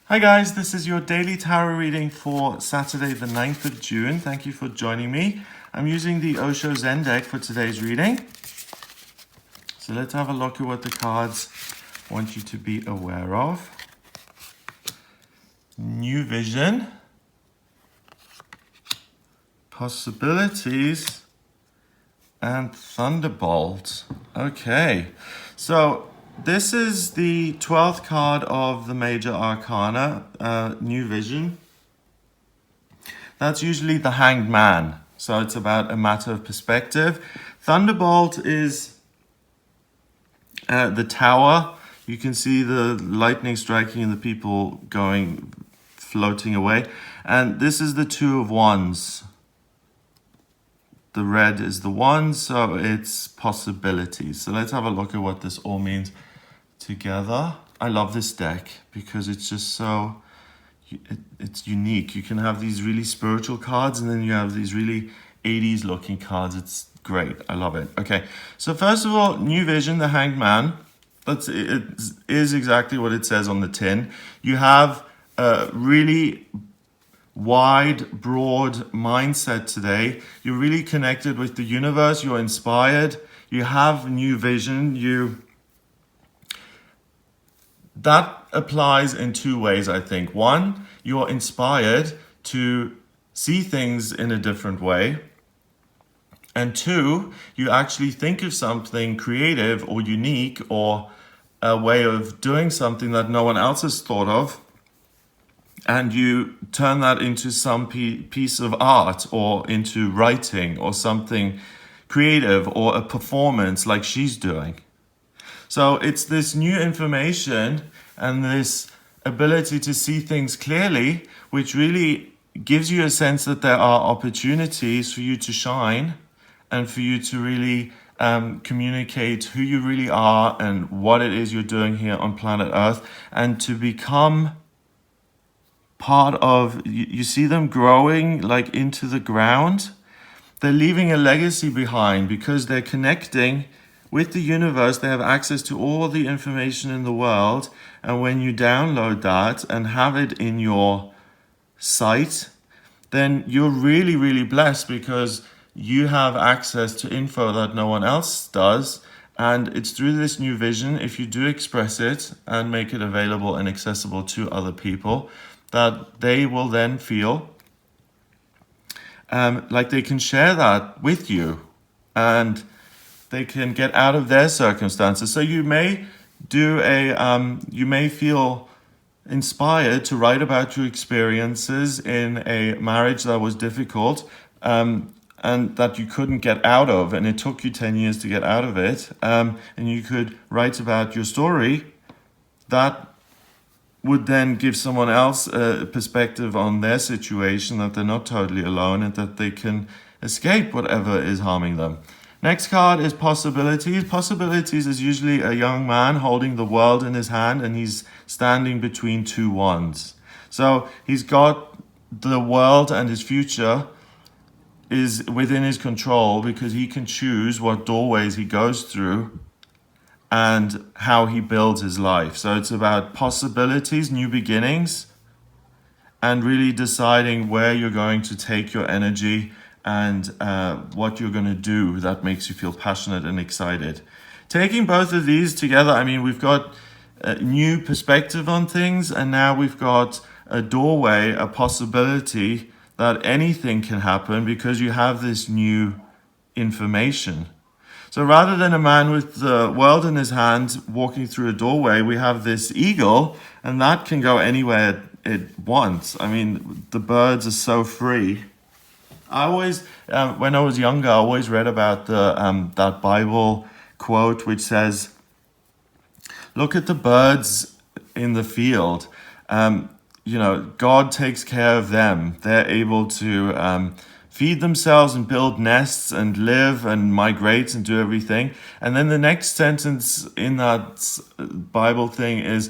Hi guys, this is your daily tarot reading for Saturday the 9th of June. Thank you for joining me. I'm using the Osho Zen deck for today's reading. So let's have a look at what the cards want you to be aware of. New vision, possibilities, and Thunderbolt. Okay, so this is the 12th card of the Major Arcana, New Vision. That's usually the Hanged Man. So it's about a matter of perspective. Thunderbolt is the tower. You can see the lightning striking and the people floating away. And this is the Two of Wands. The red is the Wands, so it's possibilities. So let's have a look at what this all means together. I love this deck because it's just so... it's unique. You can have these really spiritual cards and then you have these really 80s looking cards. It's great. I love it. Okay, so first of all, New Vision, the Hanged Man. It is exactly what it says on the tin. You have a really wide, broad mindset today. You're really connected with the universe. You're inspired. You have new vision. That applies in two ways, I think. One, you're inspired to see things in a different way. And two, you actually think of something creative or unique or a way of doing something that no one else has thought of. And you turn that into some piece of art or into writing or something creative or a performance like she's doing. So it's this new information and this ability to see things clearly, which really gives you a sense that there are opportunities for you to shine and for you to really communicate who you really are and what it is you're doing here on planet Earth, and to become part of, you see them growing like into the ground. They're leaving a legacy behind because they're connecting with the universe. They have access to all the information in the world. And when you download that and have it in your sight, then you're really, really blessed because you have access to info that no one else does. And it's through this new vision, if you do express it and make it available and accessible to other people, that they will then feel like they can share that with you and they can get out of their circumstances. So you may you may feel inspired to write about your experiences in a marriage that was difficult and that you couldn't get out of, and it took you 10 years to get out of it. And you could write about your story that would then give someone else a perspective on their situation, that they're not totally alone and that they can escape whatever is harming them. Next card is possibilities. Possibilities is usually a young man holding the world in his hand and he's standing between two wands. So he's got the world and his future is within his control because he can choose what doorways he goes through and how he builds his life. So it's about possibilities, new beginnings, and really deciding where you're going to take your energy and what you're going to do that makes you feel passionate and excited. Taking both of these together, I mean, we've got a new perspective on things, and now we've got a doorway, a possibility that anything can happen because you have this new information. So rather than a man with the world in his hand walking through a doorway, we have this eagle, and that can go anywhere it wants. I mean, the birds are so free. I always, when I was younger, I always read about that Bible quote which says, "Look at the birds in the field. God takes care of them. They're able to feed themselves and build nests and live and migrate and do everything." And then the next sentence in that Bible thing is,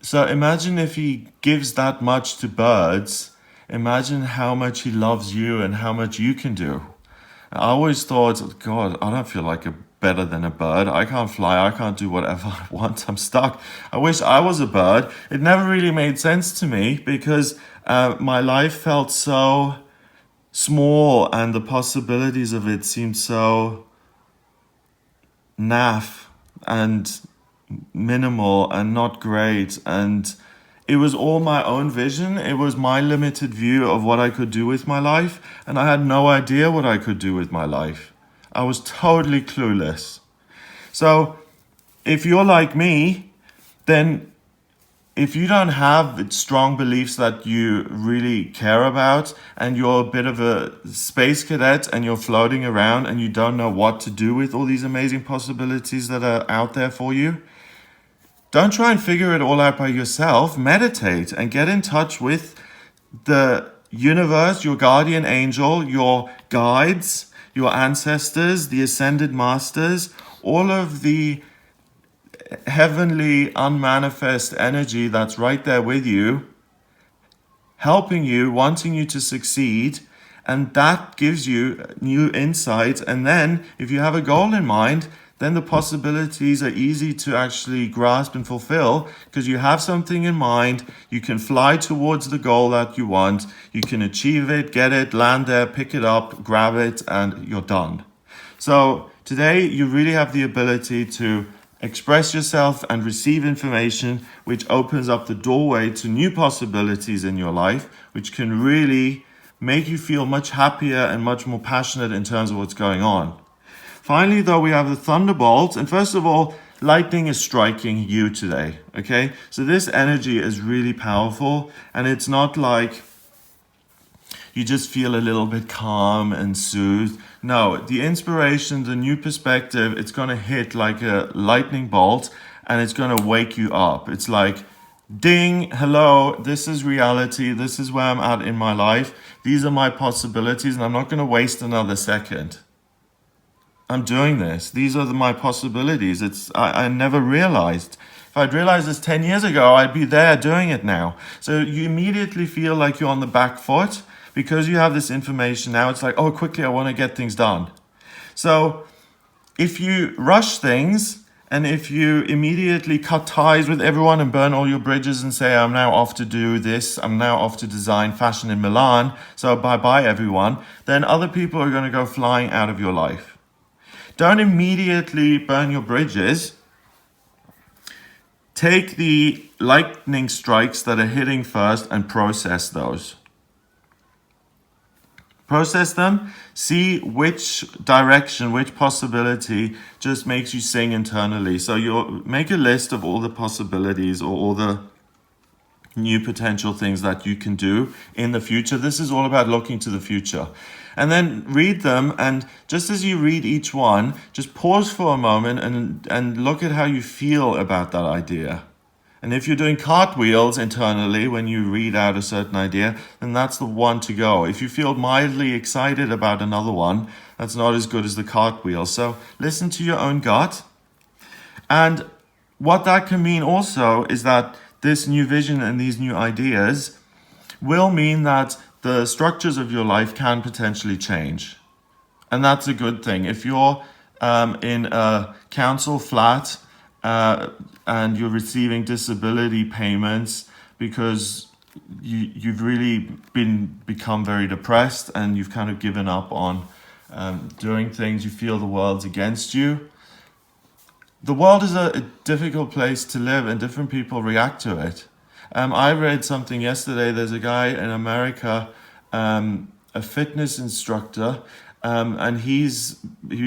so imagine if he gives that much to birds, imagine how much he loves you and how much you can do. I always thought, God, I don't feel like a better than a bird. I can't fly. I can't do whatever I want. I'm stuck. I wish I was a bird. It never really made sense to me because my life felt so small and the possibilities of it seemed so naff and minimal and not great. And it was all my own vision. It was my limited view of what I could do with my life. And I had no idea what I could do with my life. I was totally clueless. So if you're like me, then if you don't have strong beliefs that you really care about and you're a bit of a space cadet and you're floating around and you don't know what to do with all these amazing possibilities that are out there for you, don't try and figure it all out by yourself. Meditate and get in touch with the universe, your guardian angel, your guides, your ancestors, the ascended masters, all of the heavenly unmanifest energy that's right there with you, helping you, wanting you to succeed. And that gives you new insight. And then if you have a goal in mind, then the possibilities are easy to actually grasp and fulfill because you have something in mind. You can fly towards the goal that you want. You can achieve it, get it, land there, pick it up, grab it, and you're done. So today you really have the ability to express yourself and receive information which opens up the doorway to new possibilities in your life, which can really make you feel much happier and much more passionate in terms of what's going on. Finally, though, we have the Thunderbolt. And first of all, lightning is striking you today, okay? So this energy is really powerful, and it's not like you just feel a little bit calm and soothed. No, the inspiration, the new perspective, it's going to hit like a lightning bolt and it's going to wake you up. It's like, ding, hello, this is reality. This is where I'm at in my life. These are my possibilities and I'm not going to waste another second. I'm doing this. These are my possibilities. I never realized. If I'd realized this 10 years ago, I'd be there doing it now. So you immediately feel like you're on the back foot. Because you have this information now, it's like, oh, quickly, I want to get things done. So if you rush things and if you immediately cut ties with everyone and burn all your bridges and say, I'm now off to do this, I'm now off to design fashion in Milan, so bye-bye everyone, then other people are going to go flying out of your life. Don't immediately burn your bridges. Take the lightning strikes that are hitting first and process those. Process them, see which direction, which possibility just makes you sing internally. So you'll make a list of all the possibilities or all the new potential things that you can do in the future. This is all about looking to the future. And then read them, and just as you read each one, just pause for a moment and look at how you feel about that idea. And if you're doing cartwheels internally when you read out a certain idea, then that's the one to go. If you feel mildly excited about another one, that's not as good as the cartwheel. So listen to your own gut. And what that can mean also is that this new vision and these new ideas will mean that the structures of your life can potentially change. And that's a good thing. If you're in a council flat, and you're receiving disability payments because you've really become very depressed and you've kind of given up on doing things, you feel the world's against you. The world is a difficult place to live and different people react to it. I read something yesterday, there's a guy in America, a fitness instructor, and he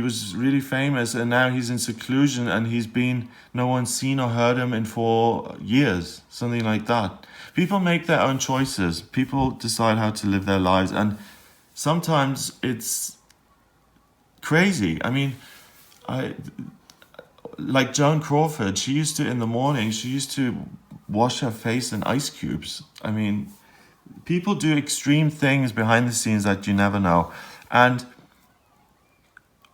was really famous, and now he's in seclusion, and no one's seen or heard him in 4 years, something like that. People make their own choices. People decide how to live their lives, and sometimes it's crazy. I mean, like Joan Crawford, in the morning, she used to wash her face in ice cubes. I mean, people do extreme things behind the scenes that you never know. And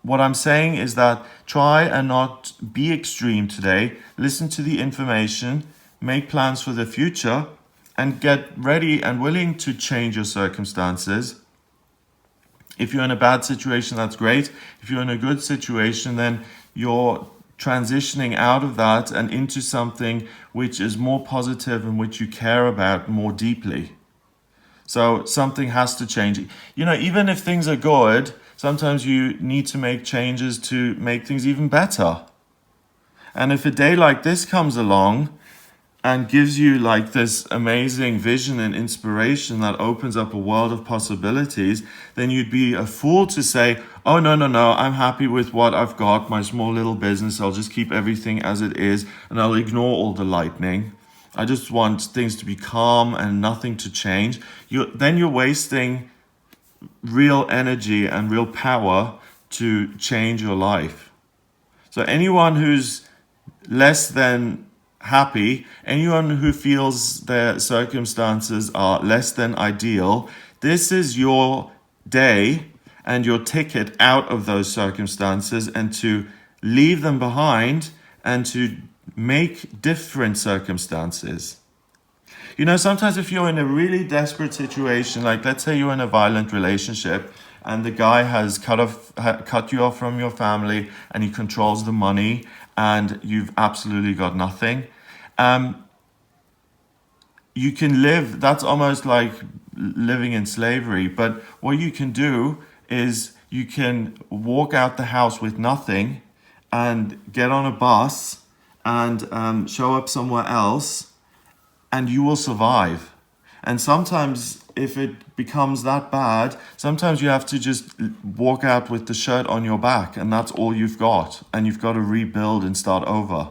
what I'm saying is that try and not be extreme today. Listen to the information, make plans for the future, and get ready and willing to change your circumstances If you're in a bad situation, that's great. If you're in a good situation, then you're transitioning out of that and into something which is more positive and which you care about more deeply. So something has to change. You know, even if things are good, sometimes you need to make changes to make things even better. And if a day like this comes along and gives you like this amazing vision and inspiration that opens up a world of possibilities, then you'd be a fool to say, oh, no, I'm happy with what I've got, my small little business, I'll just keep everything as it is and I'll ignore all the lightning. I just want things to be calm and nothing to change. Then you're wasting real energy and real power to change your life. So anyone who's less than happy, anyone who feels their circumstances are less than ideal, this is your day and your ticket out of those circumstances and to leave them behind and to make different circumstances. You know, sometimes if you're in a really desperate situation, like let's say you're in a violent relationship and the guy has cut you off from your family and he controls the money and you've absolutely got nothing. You can live, that's almost like living in slavery. But what you can do is you can walk out the house with nothing and get on a bus and show up somewhere else and you will survive. And sometimes if it becomes that bad, sometimes you have to just walk out with the shirt on your back and that's all you've got. And you've got to rebuild and start over.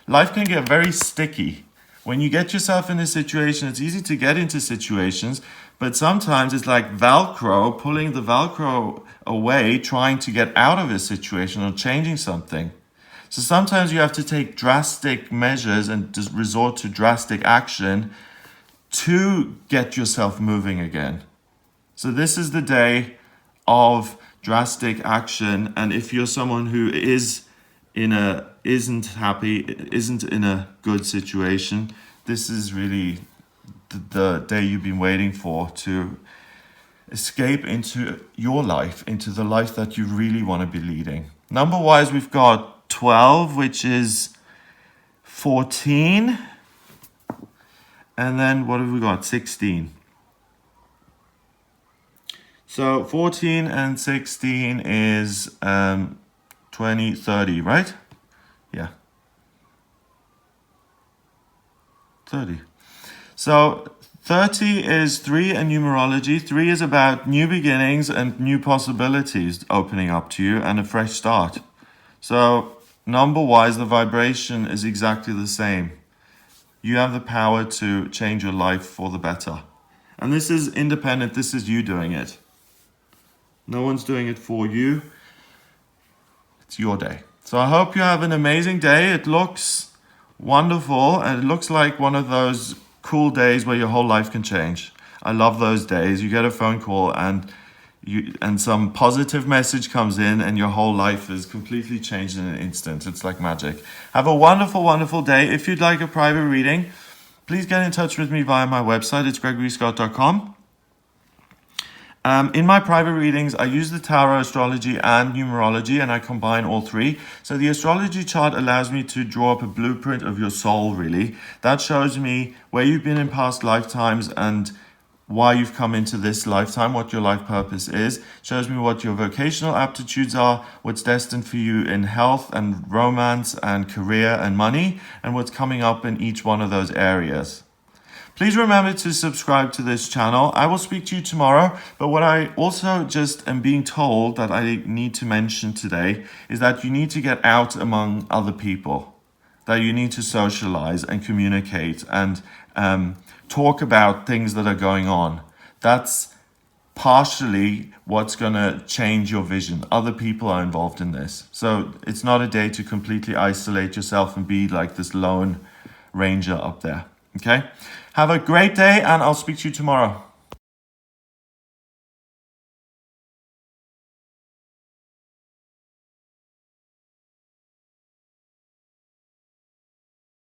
Life can get very sticky. When you get yourself in a situation, it's easy to get into situations, but sometimes it's like Velcro, pulling the Velcro away, trying to get out of a situation or changing something. So sometimes you have to take drastic measures and just resort to drastic action to get yourself moving again. So this is the day of drastic action. And if you're someone who isn't happy, isn't in a good situation, this is really the day you've been waiting for to escape into your life, into the life that you really want to be leading. Number-wise, we've got 12, which is 14. And then what have we got? 16. So 14 and 16 is 20, 30, right? Yeah. 30. So 30 is 3 in numerology. 3 is about new beginnings and new possibilities opening up to you and a fresh start. So number-wise, the vibration is exactly the same. You have the power to change your life for the better. And this is independent. This is you doing it. No one's doing it for you. It's your day. So I hope you have an amazing day. It looks wonderful and it looks like one of those cool days where your whole life can change. I love those days. You get a phone call and some positive message comes in and your whole life is completely changed in an instant. It's like magic. Have a wonderful, wonderful day. If you'd like a private reading, please get in touch with me via my website. It's gregoryscott.com. In my private readings, I use the tarot, astrology, and numerology, and I combine all three. So the astrology chart allows me to draw up a blueprint of your soul, really. That shows me where you've been in past lifetimes and why you've come into this lifetime, what your life purpose is. Shows me what your vocational aptitudes are, what's destined for you in health and romance and career and money, and what's coming up in each one of those areas. Please remember to subscribe to this channel. I will speak to you tomorrow, but what I also just am being told that I need to mention today is that you need to get out among other people, that you need to socialize and communicate and talk about things that are going on. That's partially what's going to change your vision. Other people are involved in this. So it's not a day to completely isolate yourself and be like this lone ranger up there. Okay? Have a great day and I'll speak to you tomorrow.